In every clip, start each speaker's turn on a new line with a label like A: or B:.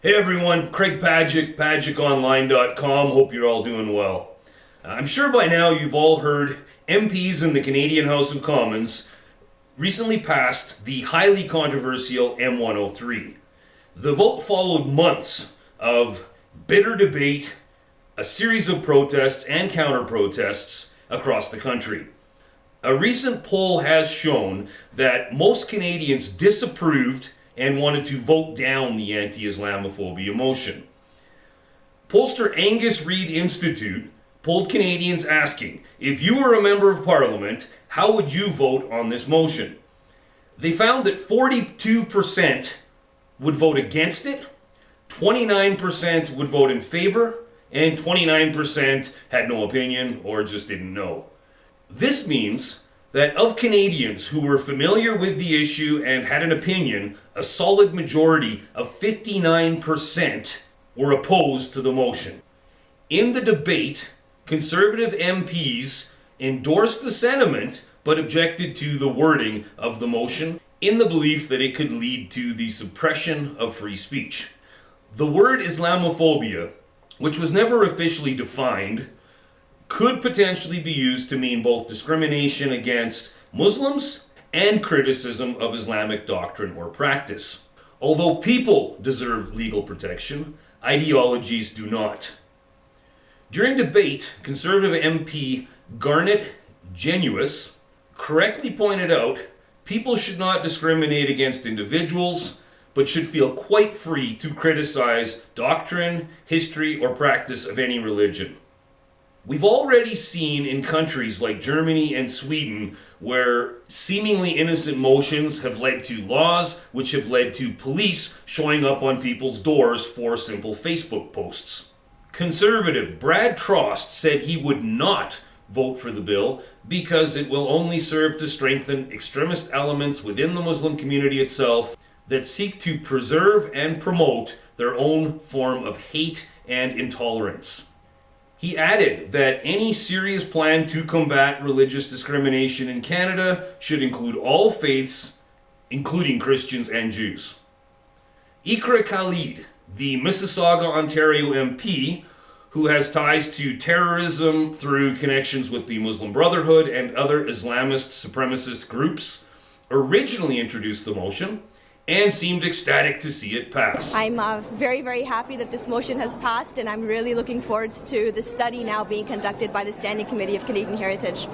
A: Hey everyone, Craig Pajic, PajicOnline.com. Hope you're all doing well. I'm sure by now you've all heard MPs in the Canadian House of Commons recently passed the highly controversial M103. The vote followed months of bitter debate, a series of protests and counter-protests across the country. A recent poll has shown that most Canadians disapproved and wanted to vote down the anti-Islamophobia motion. Pollster Angus Reid Institute polled Canadians asking, if you were a member of Parliament, how would you vote on this motion? They found that 42% would vote against it, 29% would vote in favor, and 29% had no opinion or just didn't know. This means that of Canadians who were familiar with the issue and had an opinion, a solid majority of 59% were opposed to the motion. In the debate, Conservative MPs endorsed the sentiment but objected to the wording of the motion in the belief that it could lead to the suppression of free speech. The word Islamophobia, which was never officially defined, could potentially be used to mean both discrimination against Muslims and criticism of Islamic doctrine or practice. Although people deserve legal protection, ideologies do not. During debate, Conservative MP Garnet Genuis correctly pointed out people should not discriminate against individuals, but should feel quite free to criticize doctrine, history, or practice of any religion. We've already seen in countries like Germany and Sweden where seemingly innocent motions have led to laws which have led to police showing up on people's doors for simple Facebook posts. Conservative Brad Trost said he would not vote for the bill because it will only serve to strengthen extremist elements within the Muslim community itself that seek to preserve and promote their own form of hate and intolerance. He added that any serious plan to combat religious discrimination in Canada should include all faiths, including Christians and Jews. Iqra Khalid, the Mississauga, Ontario MP, who has ties to terrorism through connections with the Muslim Brotherhood and other Islamist supremacist groups, originally introduced the motion and seemed ecstatic to see it pass.
B: I'm very, very happy that this motion has passed, and I'm really looking forward to the study now being conducted by the Standing Committee of Canadian Heritage.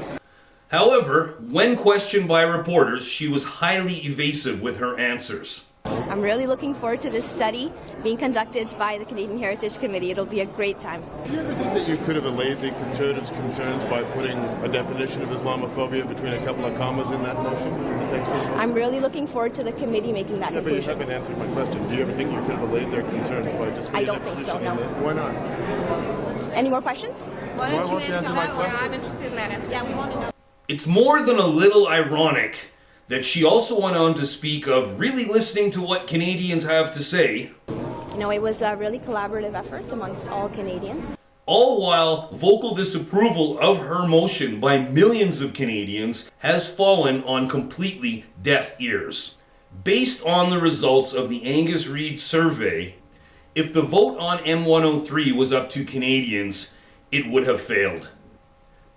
A: However, when questioned by reporters, she was highly evasive with her answers.
B: I'm really looking forward to this study being conducted by the Canadian Heritage Committee. It'll be a great time.
C: Do you ever think that you could have allayed the Conservatives' concerns by putting a definition of Islamophobia between a couple of commas in that motion?
B: I'm really looking forward to the committee making that conclusion.
C: But you haven't answered my question. Do you ever think you could have allayed their concerns by just
B: I don't think so, no.
C: Why not?
B: Any more questions?
C: Why don't you answer my question?
B: I'm interested in that. Yeah, we want to know.
A: It's more than a little ironic that she also went on to speak of really listening to what Canadians have to say.
B: You know, it was a really collaborative effort amongst all Canadians.
A: All while vocal disapproval of her motion by millions of Canadians has fallen on completely deaf ears. Based on the results of the Angus Reid survey, if the vote on M103 was up to Canadians, it would have failed.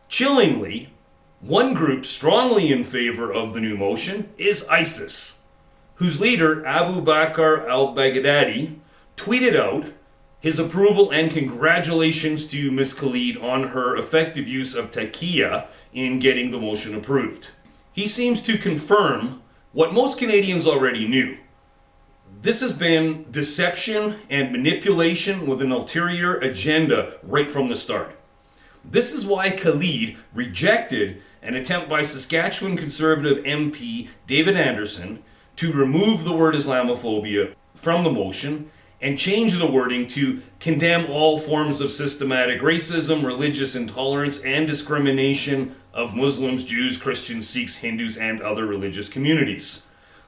A: Chillingly, one group strongly in favor of the new motion is ISIS, whose leader, Abu Bakr al-Baghdadi, tweeted out his approval and congratulations to Ms. Khalid on her effective use of taqiyya in getting the motion approved. He seems to confirm what most Canadians already knew. This has been deception and manipulation with an ulterior agenda right from the start. This is why Khalid rejected an attempt by Saskatchewan Conservative MP David Anderson to remove the word Islamophobia from the motion and change the wording to condemn all forms of systematic racism, religious intolerance, and discrimination of Muslims, Jews, Christians, Sikhs, Hindus, and other religious communities.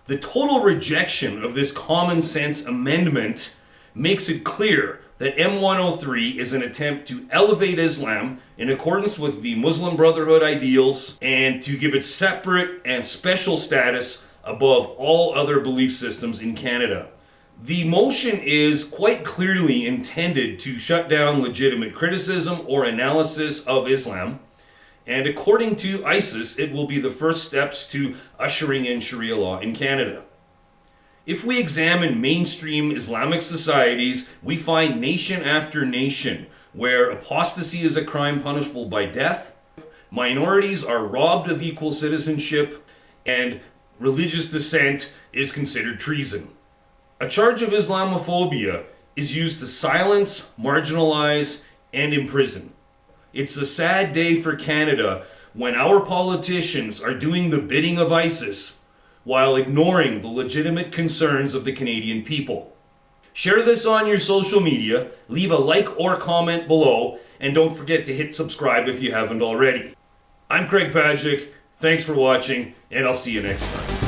A: The total rejection of this common sense amendment makes it clear that M103 is an attempt to elevate Islam in accordance with the Muslim Brotherhood ideals and to give it separate and special status above all other belief systems in Canada. The motion is quite clearly intended to shut down legitimate criticism or analysis of Islam, and according to ISIS, it will be the first steps to ushering in Sharia law in Canada. If we examine mainstream Islamic societies, we find nation after nation where apostasy is a crime punishable by death, minorities are robbed of equal citizenship, and religious dissent is considered treason. A charge of Islamophobia is used to silence, marginalize, and imprison. It's a sad day for Canada when our politicians are doing the bidding of ISIS while ignoring the legitimate concerns of the Canadian people. Share this on your social media, leave a like or comment below, and don't forget to hit subscribe if you haven't already. I'm Craig Pajic, thanks for watching, and I'll see you next time.